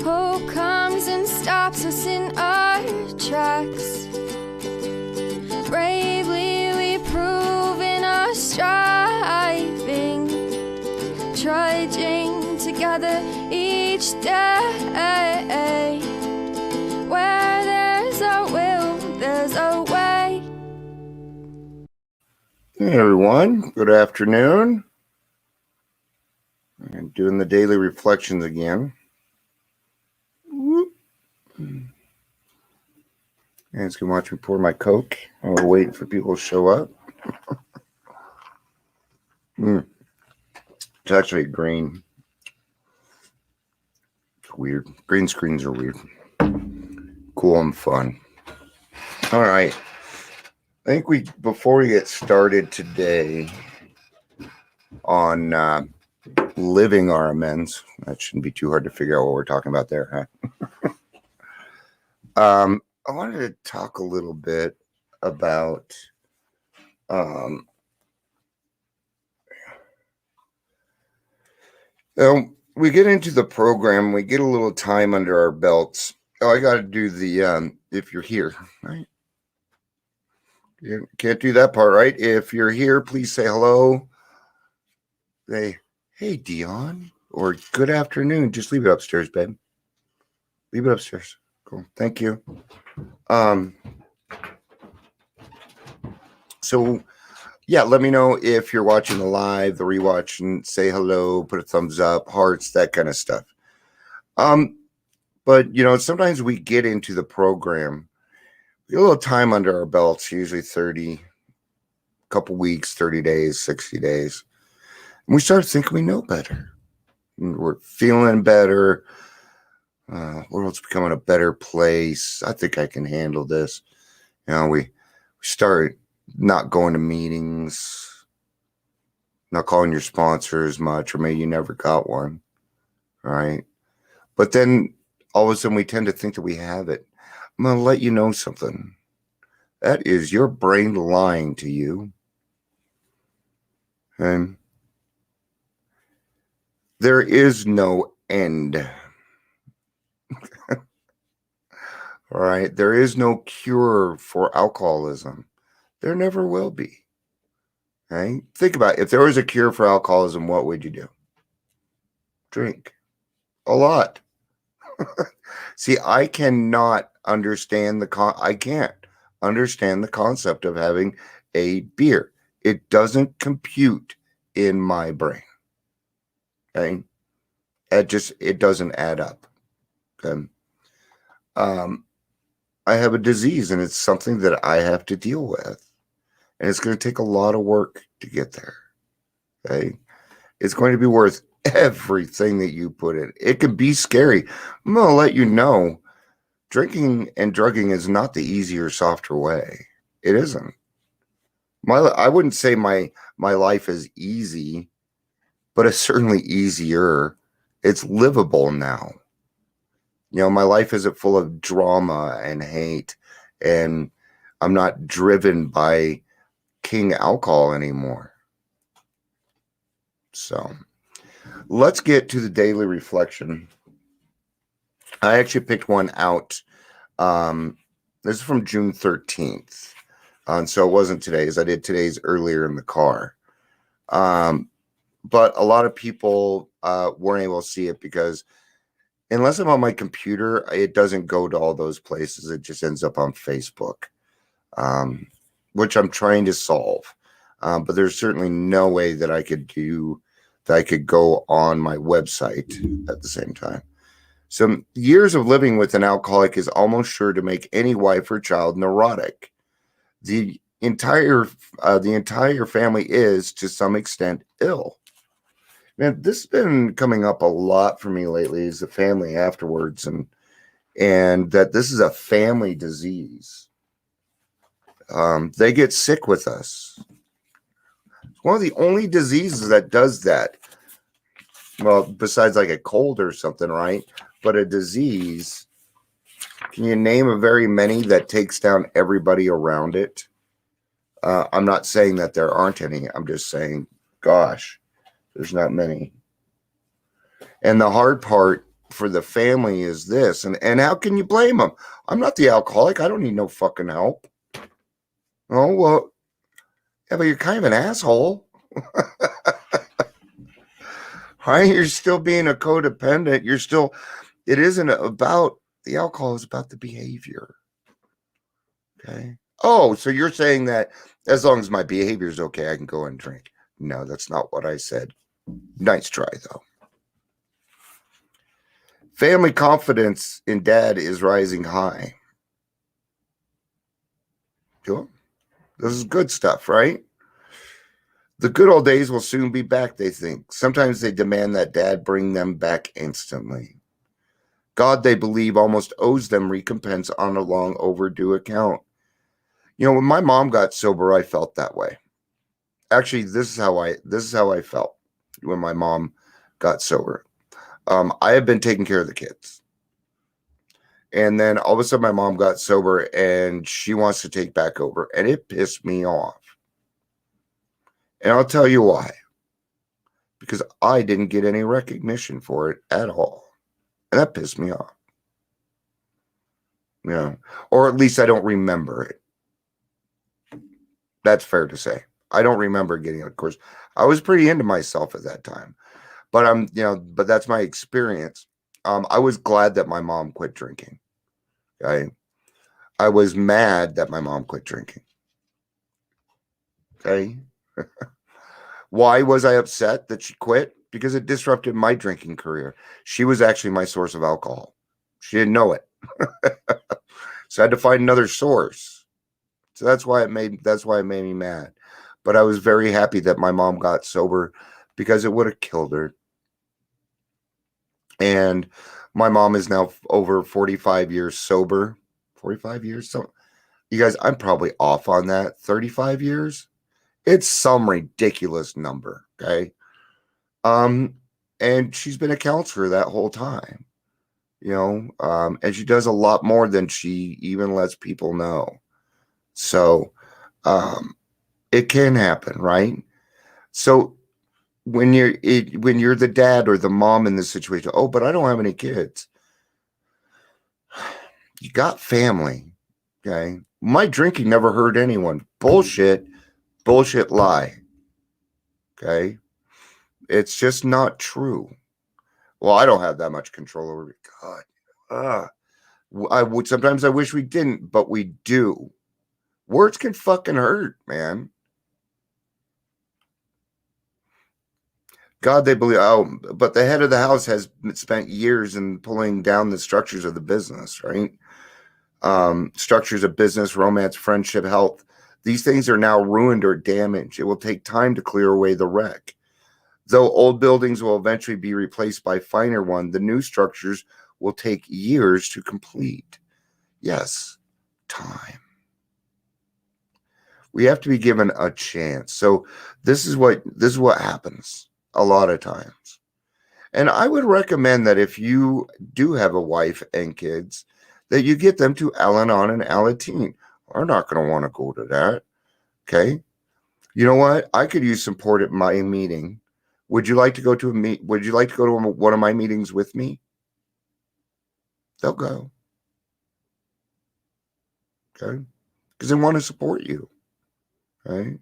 Hope comes and stops us in our tracks. Bravely we prove in our striving, trudging together each day. Where there's a will, there's a way. Hey everyone, good afternoon. And doing the daily reflections again. And it's gonna watch me pour my Coke. And we're waiting for people to show up. It's actually green. It's weird. Green screens are weird. Cool and fun. All right. I think before we get started today on living our amends, that shouldn't be too hard to figure out what we're talking about there, huh? I wanted to talk a little bit about we get into the program, we get a little time under our belts. Oh, I got to do the if you're here, right? You can't do that part, right? If you're here, please say hello. Say, hey, Dion, or good afternoon. Just leave it upstairs, babe. Leave it upstairs. Cool. Thank you. So, yeah, let me know if you're watching the live, the rewatch, and say hello, put a thumbs up, hearts, that kind of stuff. But, you know, sometimes we get into the program, we get a little time under our belts, usually 30, couple weeks, 30 days, 60 days. And we start thinking we know better. And we're feeling better. World's becoming a better place. I think I can handle this. You know, we start not going to meetings, not calling your sponsor as much, or maybe you never got one, right? But then all of a sudden we tend to think that we have it. I'm going to let you know something. That is your brain lying to you. And there is no end. All right. There is no cure for alcoholism. There never will be. Right? Think about it. If there was a cure for alcoholism, what would you do? Drink. A lot. See, I cannot understand I can't understand the concept of having a beer. It doesn't compute in my brain. Okay? It doesn't add up. Okay? I have a disease, and it's something that I have to deal with. And it's going to take a lot of work to get there. Okay? It's going to be worth everything that you put in. It can be scary. I'm going to let you know, drinking and drugging is not the easier, softer way. It isn't. I wouldn't say my life is easy, but it's certainly easier. It's livable now. You know, my life isn't full of drama and hate, and I'm not driven by king alcohol anymore. So let's get to the daily reflection. I actually picked one out. This is from June 13th. And so it wasn't today's. I did today's earlier in the car. But a lot of people weren't able to see it because unless I'm on my computer, it doesn't go to all those places. It just ends up on Facebook, which I'm trying to solve. But there's certainly no way that I could go on my website at the same time. Some years of living with an alcoholic is almost sure to make any wife or child neurotic. The entire family is, to some extent, ill. Man, this has been coming up a lot for me lately, is the family afterwards, and that this is a family disease. They get sick with us. It's one of the only diseases that does that. Well, besides like a cold or something, right? But a disease, can you name a very many that takes down everybody around it? I'm not saying that there aren't any. I'm just saying, gosh, there's not many. And the hard part for the family is this, and how can you blame them? I'm not the alcoholic. I don't need no fucking help. Oh, well, yeah, but you're kind of an asshole. Right? You're still being a codependent. It isn't about the alcohol, is about the behavior. Okay. Oh, so you're saying that as long as my behavior is okay, I can go and drink. No, that's not what I said. Nice try, though. Family confidence in dad is rising high. Cool. This is good stuff, right? The good old days will soon be back, they think. Sometimes they demand that dad bring them back instantly. God, they believe, almost owes them recompense on a long overdue account. You know, when my mom got sober, I felt that way. Actually, this is how I felt when my mom got sober. I had been taking care of the kids. And then all of a sudden my mom got sober and she wants to take back over. And it pissed me off. And I'll tell you why. Because I didn't get any recognition for it at all. And that pissed me off. You know, or at least I don't remember it. That's fair to say. I don't remember getting it. Of course, I was pretty into myself at that time. But but that's my experience. I was glad that my mom quit drinking. Okay. I was mad that my mom quit drinking. Okay. Why was I upset that she quit? Because it disrupted my drinking career. She was actually my source of alcohol. She didn't know it. So I had to find another source. So that's why it made me mad. But I was very happy that my mom got sober because it would have killed her. And my mom is now over 45 years sober. 45 years? So you guys, I'm probably off on that. 35 years? It's some ridiculous number, okay? And she's been a counselor that whole time, and she does a lot more than she even lets people know. So, it can happen, right? So when you're the dad or the mom in this situation, oh, but I don't have any kids. You got family, okay? My drinking never hurt anyone. Bullshit, lie, okay? It's just not true. Well, I don't have that much control over it. God, sometimes I wish we didn't, but we do. Words can fucking hurt, man. God, they believe. Oh, but the head of the house has spent years in pulling down the structures of the business, right? Structures of business, romance, friendship, health. These things are now ruined or damaged. It will take time to clear away the wreck. Though old buildings will eventually be replaced by finer ones, the new structures will take years to complete. Yes, time. We have to be given a chance. So this is what happens a lot of times. And I would recommend that if you do have a wife and kids, that you get them to Al-Anon and Alateen. We're not going to want to go to that. Okay. You know what? I could use support at my meeting. Would you like to go to Would you like to go to one of my meetings with me? They'll go. Okay. Because they want to support you. Right?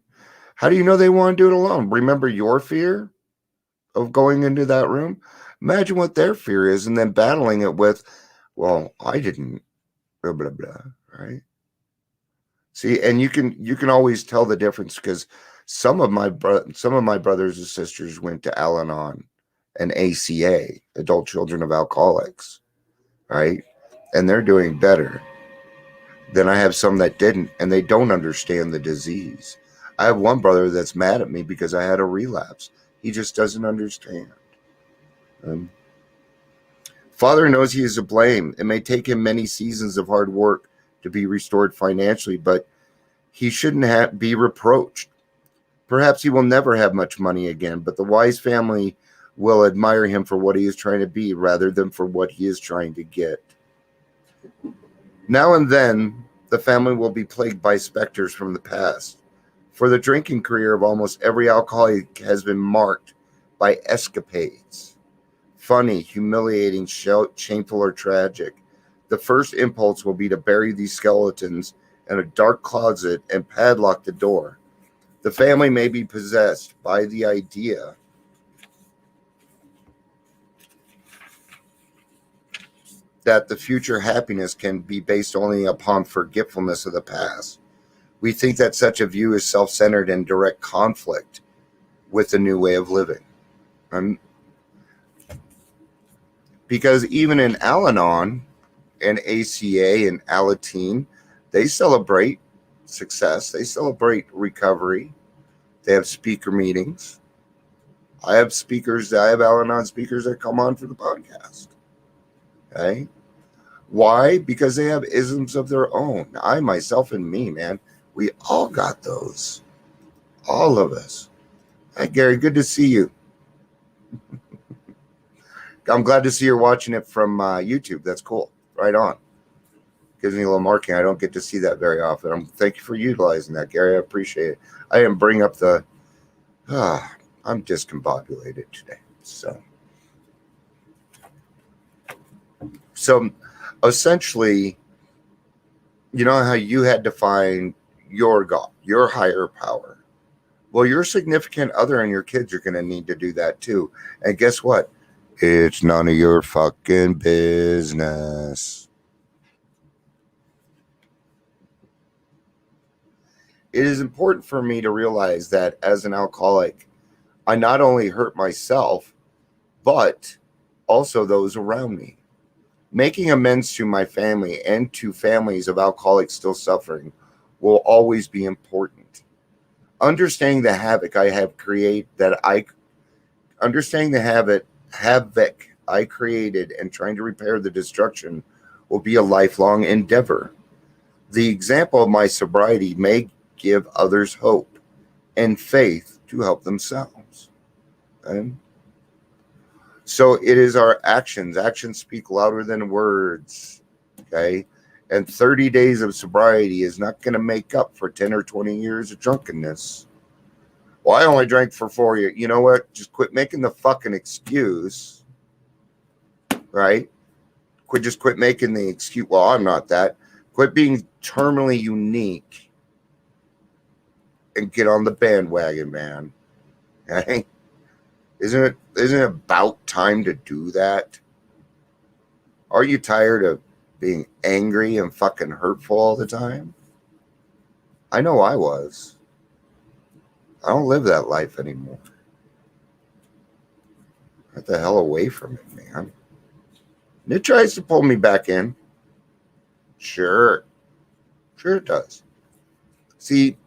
How do you know they want to do it alone? Remember your fear of going into that room? Imagine what their fear is and then battling it with, well, I didn't, blah, blah, blah, right? See, and you can always tell the difference because some of my brothers and sisters went to Al-Anon and ACA, Adult Children of Alcoholics, right? And they're doing better. Then I have some that didn't, and they don't understand the disease. I have one brother that's mad at me because I had a relapse. He just doesn't understand. Father knows he is to blame. It may take him many seasons of hard work to be restored financially, but he shouldn't be reproached. Perhaps he will never have much money again, but the wise family will admire him for what he is trying to be rather than for what he is trying to get. Now and then, the family will be plagued by specters from the past. For the drinking career of almost every alcoholic has been marked by escapades. funny, humiliating, shameful, or tragic. The first impulse will be to bury these skeletons in a dark closet and padlock the door. The family may be possessed by the idea that the future happiness can be based only upon forgetfulness of the past. We think that such a view is self-centered and direct conflict with the new way of living. Because even in Al-Anon and ACA and Alateen, they celebrate success. They celebrate recovery. They have speaker meetings. I have Al-Anon speakers that come on for the podcast. Okay? Why? Because they have isms of their own. I, myself, and me, man. We all got those. All of us. Hi, Gary. Good to see you. I'm glad to see you're watching it from YouTube. That's cool. Right on. Gives me a little marking. I don't get to see that very often. Thank you for utilizing that, Gary. I appreciate it. I didn't bring up the... I'm discombobulated today. So essentially, you know how you had to find your God, your higher power. Well, your significant other and your kids are going to need to do that too. And guess what? It's none of your fucking business. It is important for me to realize that as an alcoholic, I not only hurt myself, but also those around me. Making amends to my family and to families of alcoholics still suffering will always be important. Understanding the havoc I created and trying to repair the destruction will be a lifelong endeavor. The example of my sobriety may give others hope and faith to help themselves. Okay? So it is our actions. Actions speak louder than words. Okay? And 30 days of sobriety is not going to make up for 10 or 20 years of drunkenness. Well, I only drank for 4 years. You know what? Just quit making the fucking excuse. Right? Quit making the excuse. Well, I'm not that. Quit being terminally unique and get on the bandwagon, man. Okay? Isn't it about time to do that? Are you tired of being angry and fucking hurtful all the time? I know I was. I don't live that life anymore. Get the hell away from it, man. And it tries to pull me back in. Sure it does. See,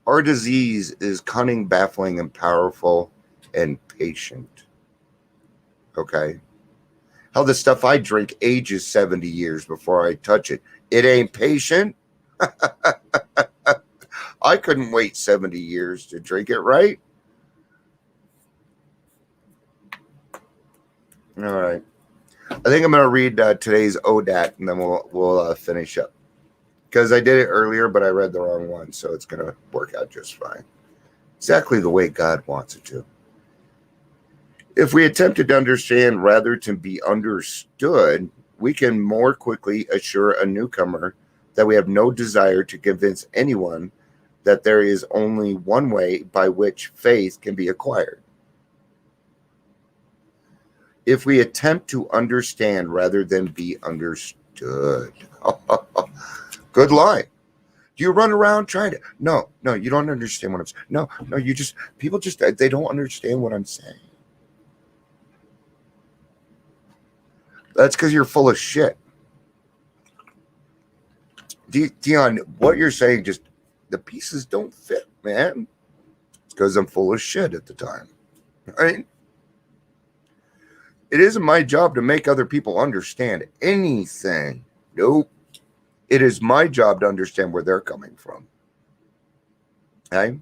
our disease is cunning, baffling, and powerful and patient. Okay? How the stuff I drink ages 70 years before I touch it. It ain't patient. I couldn't wait 70 years to drink it, right? All right. I think I'm going to read today's ODAT, and then we'll finish up. Because I did it earlier, but I read the wrong one, so it's going to work out just fine. Exactly the way God wants it to. If we attempted to understand rather than be understood, we can more quickly assure a newcomer that we have no desire to convince anyone that there is only one way by which faith can be acquired. If we attempt to understand rather than be understood. Good line. Do you run around trying to... No, you don't understand what I'm saying. No, people they don't understand what I'm saying. That's because you're full of shit. Dion, what you're saying, just the pieces don't fit, man. It's because I'm full of shit at the time. Right? It isn't my job to make other people understand anything. Nope. It is my job to understand where they're coming from. Okay?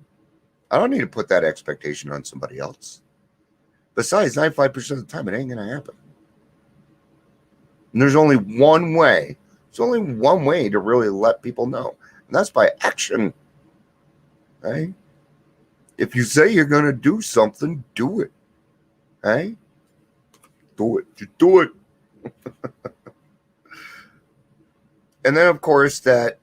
I don't need to put that expectation on somebody else. Besides, 95% of the time, it ain't going to happen. And there's only one way. There's only one way to really let people know. And that's by action. Okay? If you say you're going to do something, do it. Okay? Do it. Just do it. And then, of course, that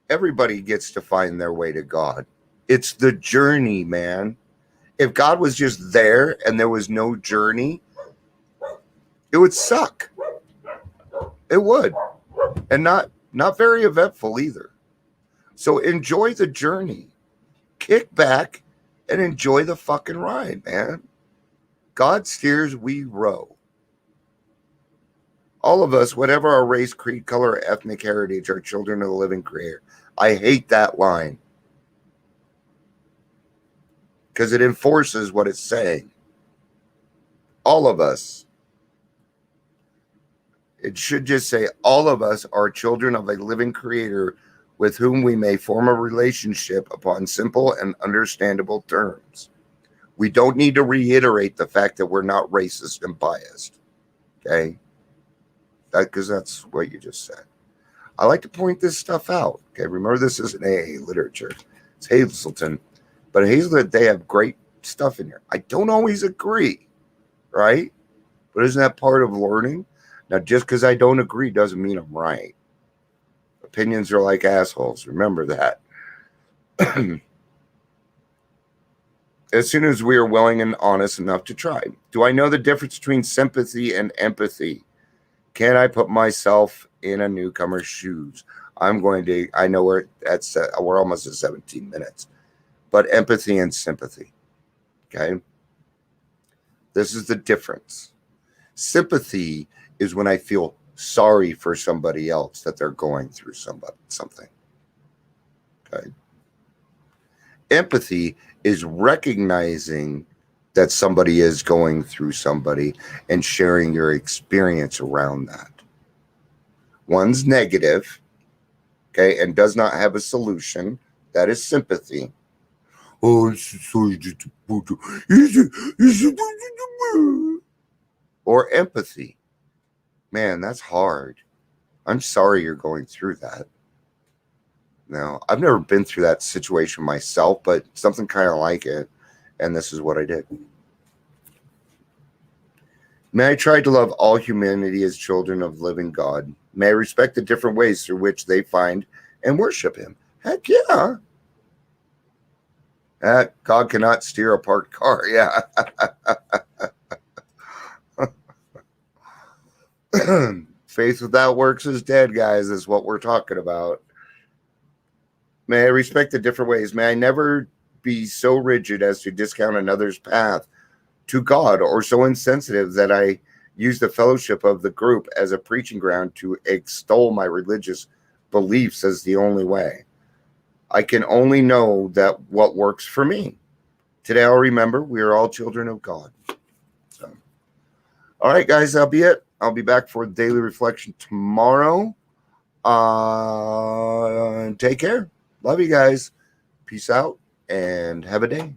everybody gets to find their way to God. It's the journey, man. If God was just there and there was no journey, it would suck. It would. And not very eventful either. So enjoy the journey. Kick back and enjoy the fucking ride, man. God steers, we row. All of us, whatever our race, creed, color, or ethnic heritage, are children of the living creator. I hate that line because it enforces what it's saying. All of us. It should just say all of us are children of a living creator with whom we may form a relationship upon simple and understandable terms. We don't need to reiterate the fact that we're not racist and biased. Okay? Because that's what you just said. I like to point this stuff out. Okay, remember this isn't AA literature. It's Hazelton. But Hazelton, they have great stuff in here. I don't always agree, right? But isn't that part of learning? Now, just because I don't agree doesn't mean I'm right. Opinions are like assholes. Remember that. As soon as we are willing and honest enough to try. Do I know the difference between sympathy and empathy? Can I put myself in a newcomer's shoes? I know we're almost at 17 minutes. But empathy and sympathy. Okay? This is the difference. Sympathy is when I feel sorry for somebody else that they're going through something. Okay? Empathy is recognizing that somebody is going through somebody and sharing your experience around that. One's negative, okay, and does not have a solution. That is sympathy. Oh, or empathy. Man, that's hard. I'm sorry you're going through that. Now, I've never been through that situation myself, but something kind of like it. And this is what I did. May I try to love all humanity as children of living God. May I respect the different ways through which they find and worship him. Heck yeah. God cannot steer a parked car. Yeah. Faith without works is dead, guys, is what we're talking about. May I respect the different ways. May I never be so rigid as to discount another's path to God, or so insensitive that I use the fellowship of the group as a preaching ground to extol my religious beliefs as the only way. I can only know that what works for me. Today I'll remember we are all children of God. So, all right, guys, that'll be it. I'll be back for daily reflection tomorrow. Take care. Love you guys. Peace out and have a day.